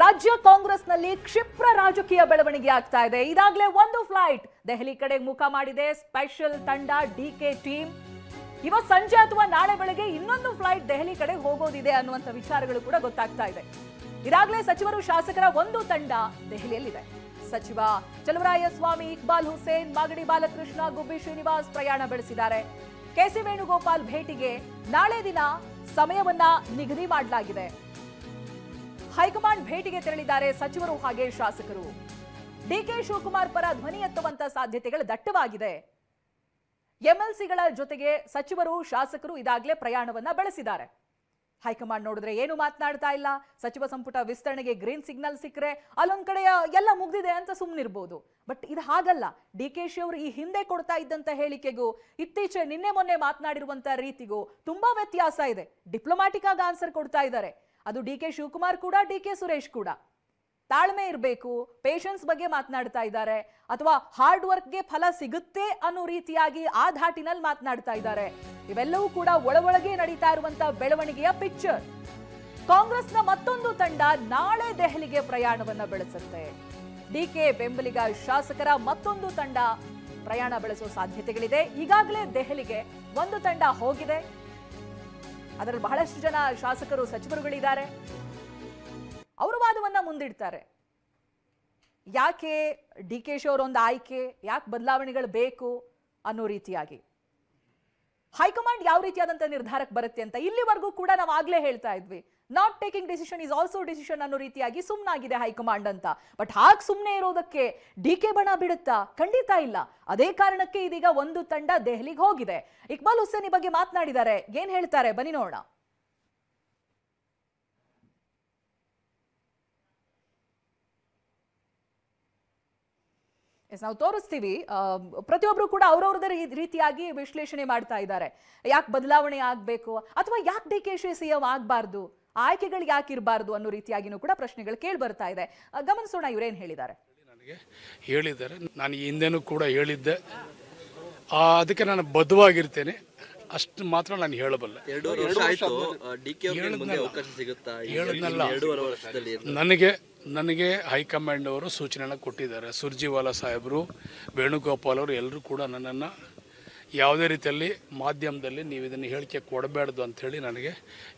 ರಾಜ್ಯ ಕಾಂಗ್ರೆಸ್ನಲ್ಲಿ ಕ್ಷಿಪ್ರ ರಾಜಕೀಯ ಬೆಳವಣಿಗೆ ಆಗ್ತಾ ಇದೆ. ಇದಾಗಲೇ ಒಂದು ಫ್ಲೈಟ್ ದೆಹಲಿ ಕಡೆ ಮುಖ ಮಾಡಿದೆ ಸ್ಪೆಷಲ್ ತಂಡ ಡಿಕೆ ಟೀಮ್. ಇವತ್ತು ಸಂಜೆ ಅಥವಾ ನಾಳೆ ಬೆಳಗ್ಗೆ ಇನ್ನೊಂದು ಫ್ಲೈಟ್ ದೆಹಲಿ ಕಡೆ ಹೋಗೋದಿದೆ ಅನ್ನುವಂತ ವಿಚಾರಗಳು ಕೂಡ ಗೊತ್ತಾಗ್ತಾ ಇದೆ. ಇದಾಗಲೇ ಸಚಿವರು ಶಾಸಕರ ಒಂದು ತಂಡ ದೆಹಲಿಯಲ್ಲಿದೆ. ಸಚಿವ ಚಲುವರಾಯಸ್ವಾಮಿ, ಇಕ್ಬಾಲ್ ಹುಸೇನ್, ಮಾಗಡಿ ಬಾಲಕೃಷ್ಣ, ಗುಬ್ಬಿ ಶ್ರೀನಿವಾಸ್ ಪ್ರಯಾಣ ಬೆಳೆಸಿದ್ದಾರೆ. ಕೆಸಿ ವೇಣುಗೋಪಾಲ್ ಭೇಟಿಗೆ ನಾಳೆ ದಿನ ಸಮಯವನ್ನ ನಿಗದಿ ಮಾಡಲಾಗಿದೆ. ಹೈಕಮಾಂಡ್ ಭೇಟಿಗೆ ತೆರಳಿದ್ದಾರೆ ಸಚಿವರು ಹಾಗೆ ಶಾಸಕರು. ಡಿಕೆ ಶಿವಕುಮಾರ್ ಪರ ಧ್ವನಿ ಎತ್ತುವಂತ ಸಾಧ್ಯತೆಗಳು ದಟ್ಟವಾಗಿದೆ. ಎಂಎಲ್ಸಿಗಳ ಜೊತೆಗೆ ಸಚಿವರು ಶಾಸಕರು ಇದಾಗಲೇ ಪ್ರಯಾಣವನ್ನ ಬೆಳೆಸಿದ್ದಾರೆ. ಹೈಕಮಾಂಡ್ ನೋಡಿದ್ರೆ ಏನು ಮಾತನಾಡ್ತಾ ಇಲ್ಲ. ಸಚಿವ ಸಂಪುಟ ವಿಸ್ತರಣೆಗೆ ಗ್ರೀನ್ ಸಿಗ್ನಲ್ ಸಿಕ್ಕರೆ ಅಲ್ಲೊಂದ್ ಕಡೆ ಎಲ್ಲ ಮುಗ್ದಿದೆ ಅಂತ ಸುಮ್ಮನಿರ್ಬೋದು. ಬಟ್ ಇದು ಹಾಗಲ್ಲ. ಡಿಕೆಶಿ ಅವರು ಈ ಹಿಂದೆ ಕೊಡ್ತಾ ಇದ್ದಂತ ಹೇಳಿಕೆಗೂ ಇತ್ತೀಚೆ ನಿನ್ನೆ ಮೊನ್ನೆ ಮಾತನಾಡಿರುವಂತ ರೀತಿಗೂ ತುಂಬಾ ವ್ಯತ್ಯಾಸ ಇದೆ. ಡಿಪ್ಲೊಮ್ಯಾಟಿಕ್ ಆಗಿ ಆನ್ಸರ್ ಕೊಡ್ತಾ ಇದ್ದಾರೆ. ಅದು ಡಿಕೆ ಶಿವಕುಮಾರ್ ಕೂಡ, ಡಿಕೆ ಸುರೇಶ್ ಕೂಡ. ತಾಳ್ಮೆ ಇರಬೇಕು, ಪೇಷನ್ಸ್ ಬಗ್ಗೆ ಮಾತನಾಡ್ತಾ ಇದ್ದಾರೆ. ಅಥವಾ ಹಾರ್ಡ್ ವರ್ಕ್ಗೆ ಫಲ ಸಿಗುತ್ತೆ ಅನ್ನೋ ರೀತಿಯಾಗಿ ಆ ಧಾಟಿನಲ್ಲಿ ಮಾತನಾಡ್ತಾ ಇದ್ದಾರೆ. ಇವೆಲ್ಲವೂ ಕೂಡ ಒಳಗೆ ನಡೀತಾ ಇರುವಂತಹ ಬೆಳವಣಿಗೆಯ ಪಿಕ್ಚರ್. ಕಾಂಗ್ರೆಸ್ನ ಮತ್ತೊಂದು ತಂಡ ನಾಳೆ ದೆಹಲಿಗೆ ಪ್ರಯಾಣವನ್ನ ಬೆಳೆಸುತ್ತೆ. ಡಿಕೆ ಬೆಂಬಲಿಗ ಶಾಸಕರ ಮತ್ತೊಂದು ತಂಡ ಪ್ರಯಾಣ ಬೆಳೆಸುವ ಸಾಧ್ಯತೆಗಳಿದೆ. ಈಗಾಗಲೇ ದೆಹಲಿಗೆ ಒಂದು ತಂಡ ಹೋಗಿದೆ. ಅದರಲ್ಲಿ ಬಹಳಷ್ಟು ಜನ ಶಾಸಕರು, ಸಚಿವರುಗಳಿದ್ದಾರೆ. ಅವರು ವಾದವನ್ನ ಮುಂದಿಡ್ತಾರೆ. ಯಾಕೆ ಡಿಕೆಶಿ ಅವರೊಂದು ಆಯ್ಕೆ, ಯಾಕೆ ಬದಲಾವಣೆಗಳು ಬೇಕು ಅನ್ನೋ ರೀತಿಯಾಗಿ ಹೈಕಮಾಂಡ್ ಯಾವ ರೀತಿಯಾದಂತ ನಿರ್ಧಾರಕ್ಕೆ ಬರುತ್ತೆ ಅಂತ ಇಲ್ಲಿವರೆಗೂ ಕೂಡ ನಾವು ಆಗ್ಲೇ ಹೇಳ್ತಾ ಇದ್ವಿ. Not taking decision is also decision ಅನ್ನೋ ರೀತಿಯಾಗಿ ಸುಮ್ಮನಾಗಿದೆ ಹೈಕಮಾಂಡ್ ಅಂತ. ಬಟ್ ಹಾಗೆ ಸುಮ್ಮನೆ ಇರೋದಕ್ಕೆ ಡಿಕೆ ಬಣ ಬಿಡುತ್ತಾ? ಖಂಡಿತ ಇಲ್ಲ. ಅದೇ ಕಾರಣಕ್ಕೆ ಇದೀಗ ಒಂದು ತಂಡ ದೆಹಲಿಗೆ ಹೋಗಿದೆ. ಇಕ್ಬಾಲ್ ಹುಸೇನ್ ಈ ಬಗ್ಗೆ ಮಾತನಾಡಿದ್ದಾರೆ. ಏನ್ ಹೇಳ್ತಾರೆ ಬನ್ನಿ ನೋಡೋಣ. ನಾವು ತೋರಿಸ್ತೀವಿ. ಪ್ರತಿಯೊಬ್ರು ಕೂಡ ಅವ್ರವ್ರದೇ ರೀತಿಯಾಗಿ ವಿಶ್ಲೇಷಣೆ ಮಾಡ್ತಾ ಇದ್ದಾರೆ. ಯಾಕೆ ಬದಲಾವಣೆ ಆಗ್ಬೇಕು, ಅಥವಾ ಯಾಕೆ ಡಿಕೆಶಿ ಸಿಎಂ ಆಗ್ಬಾರ್ದು, ಆಯ್ಕೆಗಳು ಯಾಕೆ ಇರಬಾರ್ದು ಅನ್ನೋ ರೀತಿಯಾಗಿನೂ ಕೂಡ ಪ್ರಶ್ನೆಗಳು ಕೇಳಿ ಬರ್ತಾ ಇದೆ. ಗಮನಿಸೋಣ ಇವ್ರೇನ್ ಹೇಳಿದ್ದಾರೆ. ನನಗೆ ಹೇಳಿದ್ದಾರೆ, ನಾನು ಹಿಂದೆನೂ ಕೂಡ ಹೇಳಿದ್ದೆ. ಅದಕ್ಕೆ ನಾನು ಬದ್ಧವಾಗಿರ್ತೇನೆ, ಅಷ್ಟು ಮಾತ್ರ ನಾನು ಹೇಳಬಲ್ಲೆ. ನನಗೆ ಹೈಕಮಾಂಡ್ ಅವರು ಸೂಚನೆಯನ್ನು ಕೊಟ್ಟಿದ್ದಾರೆ. ಸುರ್ಜಿವಾಲಾ ಸಾಹೇಬರು, ವೇಣುಗೋಪಾಲ್ ಅವರು ಎಲ್ಲರೂ ಕೂಡ ನನ್ನನ್ನು ಯಾವುದೇ ರೀತಿಯಲ್ಲಿ ಮಾಧ್ಯಮದಲ್ಲಿ ನೀವು ಇದನ್ನು ಹೇಳಿಕೆ ಕೊಡಬೇಡ್ದು ಅಂತ ಹೇಳಿ ನನಗೆ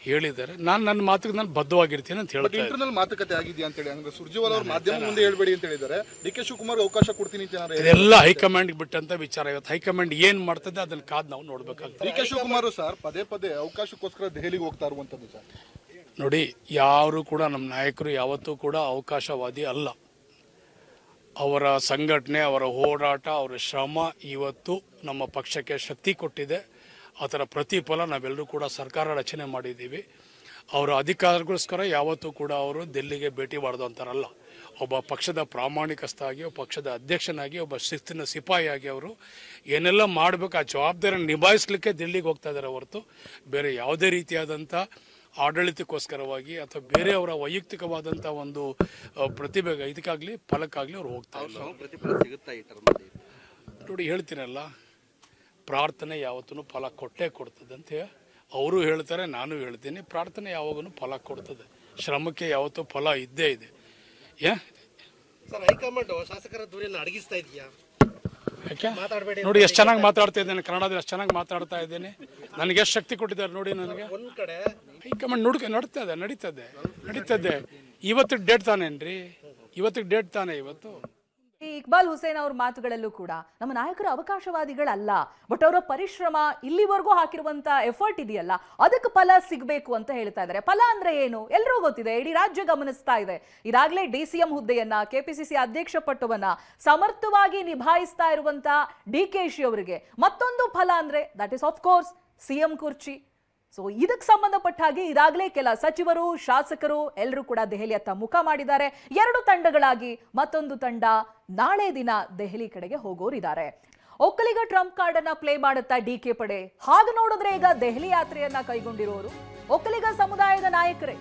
ಹೇಳಿದ್ದಾರೆ. ನನ್ನ ಮಾತಿಗೆ ನಾನು ಬದ್ಧವಾಗಿರ್ತೀನಿ ಅಂತ ಹೇಳ್ತಾರೆ. ಇಂಟರ್ನಲ್ ಮಾತುಕತೆ ಆಗಿದೆಯಾ ಅಂತ ಹೇಳಿ ಅಂದ್ರೆ ಸುರ್ಜಿವಾಲಾ ಅವರು ಮಾಧ್ಯಮ ಮುಂದೆ ಹೇಳಬೇಡಿ ಅಂತ ಹೇಳಿದ್ದಾರೆ. ಡಿಕೆ ಶಿವಕುಮಾರ್ ಅವಕಾಶ ಕೊಡ್ತೀನಿ ಅಂತ ಇದೆಲ್ಲ ಹೈಕಮಾಂಡ್ಗೆ ಬಿಟ್ಟಂತ ವಿಚಾರ. ಇವತ್ತು ಹೈಕಮಾಂಡ್ ಏನ್ ಮಾಡ್ತದೆ ಅದನ್ನ ಕಾದ್ ನಾವು ನೋಡ್ಬೇಕಾಗ್ತದೆ. ಡಿಕೆ ಶಿವಕುಮಾರ್ ಸರ್ ಪದೇ ಪದೇ ಅವಕಾಶಕ್ಕೋಸ್ಕರ ದೆಹಲಿಗೆ ಹೋಗ್ತಾ ಇರುವಂತದ್ದು ಸರ್. ನೋಡಿ, ಯಾರು ಕೂಡ ನಮ್ಮ ನಾಯಕರು ಯಾವತ್ತೂ ಕೂಡ ಅವಕಾಶವಾದಿ ಅಲ್ಲ. ಅವರ ಸಂಘಟನೆ, ಅವರ ಹೋರಾಟ, ಅವರ ಶ್ರಮ ಇವತ್ತು ನಮ್ಮ ಪಕ್ಷಕ್ಕೆ ಶಕ್ತಿ ಕೊಟ್ಟಿದೆ. ಅದರ ಪ್ರತಿಫಲ ನಾವೆಲ್ಲರೂ ಕೂಡ ಸರ್ಕಾರ ರಚನೆ ಮಾಡಿದ್ದೀವಿ. ಅವರ ಅಧಿಕಾರಗೋಸ್ಕರ ಯಾವತ್ತೂ ಕೂಡ ಅವರು ದಿಲ್ಲಿಗೆ ಭೇಟಿ ಮಾಡಿದಂತಾರಲ್ಲ. ಒಬ್ಬ ಪಕ್ಷದ ಪ್ರಾಮಾಣಿಕಸ್ಥಾಗಿ, ಒಬ್ಬ ಪಕ್ಷದ ಅಧ್ಯಕ್ಷನಾಗಿ, ಒಬ್ಬ ಶಿಸ್ತಿನ ಸಿಪಾಯಿಯಾಗಿ ಅವರು ಏನೆಲ್ಲ ಮಾಡಬೇಕು ಆ ಜವಾಬ್ದಾರಿಯನ್ನು ನಿಭಾಯಿಸಲಿಕ್ಕೆ ದಿಲ್ಲಿಗೆ ಹೋಗ್ತಾ ಇದ್ದಾರೆ ಹೊರತು ಬೇರೆ ಯಾವುದೇ ರೀತಿಯಾದಂಥ ಆಡಳಿತಕ್ಕೋಸ್ಕರವಾಗಿ ಅಥವಾ ಬೇರೆಯವರ ವೈಯಕ್ತಿಕವಾದಂಥ ಒಂದು ಪ್ರತಿಭೆಗೆ ಇದಕ್ಕಾಗಲಿ ಫಲಕ್ಕಾಗಲಿ ಅವ್ರು ಹೋಗ್ತಾ ಇಲ್ಲ. ನೋಡಿ, ಹೇಳ್ತೀನಲ್ಲ, ಪ್ರಾರ್ಥನೆ ಯಾವತ್ತೂ ಫಲ ಕೊಟ್ಟೇ ಕೊಡ್ತದೆ ಅಂತ ಅವರು ಹೇಳ್ತಾರೆ, ನಾನು ಹೇಳ್ತೀನಿ. ಪ್ರಾರ್ಥನೆ ಯಾವಾಗೂ ಫಲ ಕೊಡ್ತದೆ, ಶ್ರಮಕ್ಕೆ ಯಾವತ್ತೂ ಫಲ ಇದ್ದೇ ಇದೆ. ಹೈಕಮಾಂಡ್ ಶಾಸಕರ ದೂರನ್ನು ಅಡಗಿಸ್ತಾ ಇದೆಯಾ? ನೋಡಿ, ಎಷ್ಟು ಚೆನ್ನಾಗಿ ಮಾತಾಡ್ತಾ ಇದ್ದೇನೆ, ಕನ್ನಡದಲ್ಲಿ ಎಷ್ಟು ಚೆನ್ನಾಗಿ ಮಾತಾಡ್ತಾ ಇದ್ದೇನೆ. ನನಗೆ ಎಷ್ಟು ಶಕ್ತಿ ಕೊಟ್ಟಿದ್ದಾರೆ ನೋಡಿ. ನನಗೆ ಒಂದ್ ಕಡೆ ಹೈಕಮಾಂಡ್ ನಡೀತದೆ. ಇವತ್ತು ಡೇಟ್ ತಾನೇನ್ರಿ, ಇವತ್ತಿಗೆ ಡೇಟ್ ತಾನೇ ಇವತ್ತು. ಇಕ್ಬಾಲ್ ಹುಸೇನ್ ಅವ್ರ ಮಾತುಗಳಲ್ಲೂ ಕೂಡ ನಮ್ಮ ನಾಯಕರು ಅವಕಾಶವಾದಿಗಳಲ್ಲ, ಬಟ್ ಅವರ ಪರಿಶ್ರಮ, ಇಲ್ಲಿವರೆಗೂ ಹಾಕಿರುವಂತ ಎಫರ್ಟ್ ಇದೆಯಲ್ಲ, ಅದಕ್ಕೆ ಫಲ ಸಿಗಬೇಕು ಅಂತ ಹೇಳ್ತಾ ಇದ್ದಾರೆ. ಫಲ ಅಂದ್ರೆ ಏನು ಎಲ್ಲರೂ ಗೊತ್ತಿದೆ, ಇಡೀ ರಾಜ್ಯ ಗಮನಿಸ್ತಾ ಇದೆ. ಇದಾಗಲೇ ಡಿಸಿಎಂ ಹುದ್ದೆಯನ್ನ, ಕೆಪಿಸಿಸಿ ಅಧ್ಯಕ್ಷ ಪಟ್ಟವನ್ನ ಸಮರ್ಥವಾಗಿ ನಿಭಾಯಿಸ್ತಾ ಇರುವಂತ ಡಿಕೆಶಿ ಅವರಿಗೆ ಮತ್ತೊಂದು ಫಲ ಅಂದ್ರೆ that is of course CM ಕುರ್ಚಿ. ಸೊ ಇದಕ್ಕೆ ಸಂಬಂಧಪಟ್ಟ ಹಾಗೆ ಇದಾಗಲೇ ಕೆಲ ಸಚಿವರು, ಶಾಸಕರು ಎಲ್ಲರೂ ಕೂಡ ದೆಹಲಿಯತ್ತ ಮುಖ ಮಾಡಿದ್ದಾರೆ. ಎರಡು ತಂಡಗಳಾಗಿ ಮತ್ತೊಂದು ತಂಡ ನಾಳೆ ದಿನ ದೆಹಲಿ ಕಡೆಗೆ ಹೋಗೋರಿದ್ದಾರೆ. ಒಕ್ಕಲಿಗ ಟ್ರಂಪ್ ಕಾರ್ಡ್ ಅನ್ನ ಪ್ಲೇ ಮಾಡುತ್ತಾ ಡಿಕೆ ಪಡೆ. ಹಾಗೆ ನೋಡಿದ್ರೆ ಈಗ ದೆಹಲಿ ಯಾತ್ರೆಯನ್ನ ಕೈಗೊಂಡಿರೋರು ಒಕ್ಕಲಿಗ ಸಮುದಾಯದ ನಾಯಕರೇ.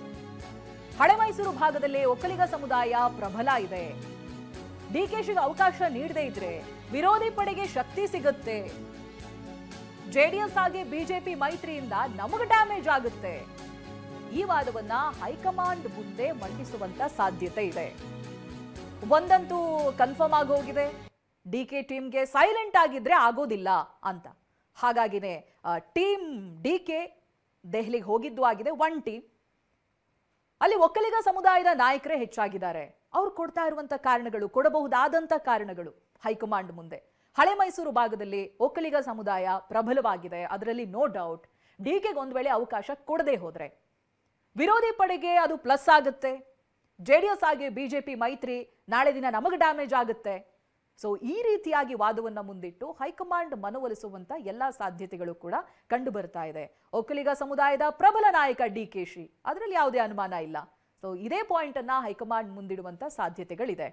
ಹಳೆ ಮೈಸೂರು ಭಾಗದಲ್ಲಿ ಒಕ್ಕಲಿಗ ಸಮುದಾಯ ಪ್ರಬಲ ಇದೆ. ಡಿಕೆಶಿಗೆ ಅವಕಾಶ ನೀಡದೇ ಇದ್ರೆ ವಿರೋಧಿ ಪಡೆಗೆ ಶಕ್ತಿ ಸಿಗುತ್ತೆ. ಜೆಡಿಎಸ್ ಆಗಿ ಬಿಜೆಪಿ ಮೈತ್ರಿಯಿಂದ ನಮಗೆ ಡ್ಯಾಮೇಜ್ ಆಗುತ್ತೆ. ಈ ವಾದವನ್ನ ಹೈಕಮಾಂಡ್ ಮುಂದೆ ಮಂಡಿಸುವಂತ ಸಾಧ್ಯತೆ ಇದೆ. ಒಂದಂತೂ ಕನ್ಫರ್ಮ್ ಆಗೋಗಿದೆ, ಡಿಕೆ ಟೀಮ್ಗೆ ಸೈಲೆಂಟ್ ಆಗಿದ್ರೆ ಆಗೋದಿಲ್ಲ ಅಂತ. ಹಾಗಾಗಿನೇ ಟೀಮ್ ಡಿಕೆ ದೆಹಲಿಗೆ ಹೋಗಿದ್ದು ಆಗಿದೆ. ಒನ್ ಟೀಮ್ ಅಲ್ಲಿ ಒಕ್ಕಲಿಗ ಸಮುದಾಯದ ನಾಯಕರೇ ಹೆಚ್ಚಾಗಿದ್ದಾರೆ. ಅವ್ರು ಕೊಡ್ತಾ ಇರುವಂತ ಕಾರಣಗಳು, ಕೊಡಬಹುದಾದಂತ ಕಾರಣಗಳು ಹೈಕಮಾಂಡ್ ಮುಂದೆ. ಹಳೆ ಮೈಸೂರು ಭಾಗದಲ್ಲಿ ಒಕ್ಕಲಿಗ ಸಮುದಾಯ ಪ್ರಬಲವಾಗಿದೆ, ಅದರಲ್ಲಿ ನೋ ಡೌಟ್. ಡಿಕೆಗೆ ಒಂದ್ ವೇಳೆ ಅವಕಾಶ ಕೊಡದೆ ಹೋದ್ರೆ ವಿರೋಧಿ ಪಡೆಗೆ ಅದು ಪ್ಲಸ್ ಆಗುತ್ತೆ. ಜೆಡಿಎಸ್ ಆಗಿ ಬಿಜೆಪಿ ಮೈತ್ರಿ ನಾಳೆ ದಿನ ನಮಗೆ ಡ್ಯಾಮೇಜ್ ಆಗುತ್ತೆ. ಸೊ ಈ ರೀತಿಯಾಗಿ ವಾದವನ್ನ ಮುಂದಿಟ್ಟು ಹೈಕಮಾಂಡ್ ಮನವೊಲಿಸುವಂತ ಎಲ್ಲಾ ಸಾಧ್ಯತೆಗಳು ಕೂಡ ಕಂಡು ಬರ್ತಾ ಇದೆ. ಒಕ್ಕಲಿಗ ಸಮುದಾಯದ ಪ್ರಬಲ ನಾಯಕ ಡಿಕೆಶಿ, ಅದರಲ್ಲಿ ಯಾವುದೇ ಅನುಮಾನ ಇಲ್ಲ. ಸೊ ಇದೇ ಪಾಯಿಂಟ್ ಅನ್ನ ಹೈಕಮಾಂಡ್ ಮುಂದಿಡುವಂತ ಸಾಧ್ಯತೆಗಳಿದೆ.